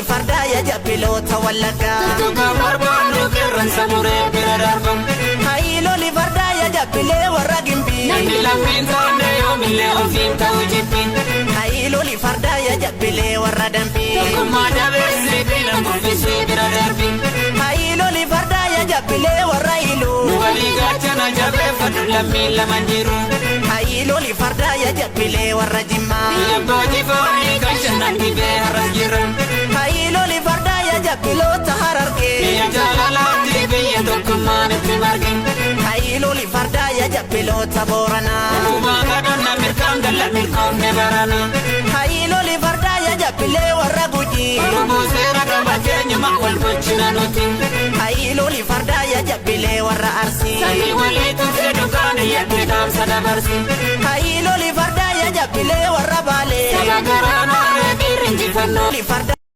Farda ya jabbiloota wallaggaa Tutuka barbaannu qeerransa muree bira darban Hayilo li farda ya jabbilee warra gimbii Namni lammiin taane yoomillee ofiin ta'u jibbi Hayilo li farda ya jabbilee warra dambii Tokkummaa dabeessee biilan guddisee bira darbi Hayilo li farda ya jabbilee warra hiluu Nu walii gaachana jabeeffadhu lammiin laman jiru Hayilo li farda ya jabbilee warra jimmaa Yabboo jifoonni kan shannan dhibee harras jiran Hayilo li farda ya jabbiloota harargee Biyya jaalalaatti biyya tokkummaan itti marge Hayilo li farda ya jabbiloota booranaa Uumaa kadhanna mirkaan galla milkoomne barana Hayilo li farda ya jabbilee warra gujii Oromoo seera qaba keenyuma wal bulchina nuti Hayilo li farda ya jabbilee warra arsii Samii walii tuutee dukaana yakkee dhaamsa dabarsi Hayilo li farda ya jabbilee warra baalee Saba garaanaa reebiin injifannoo Li farda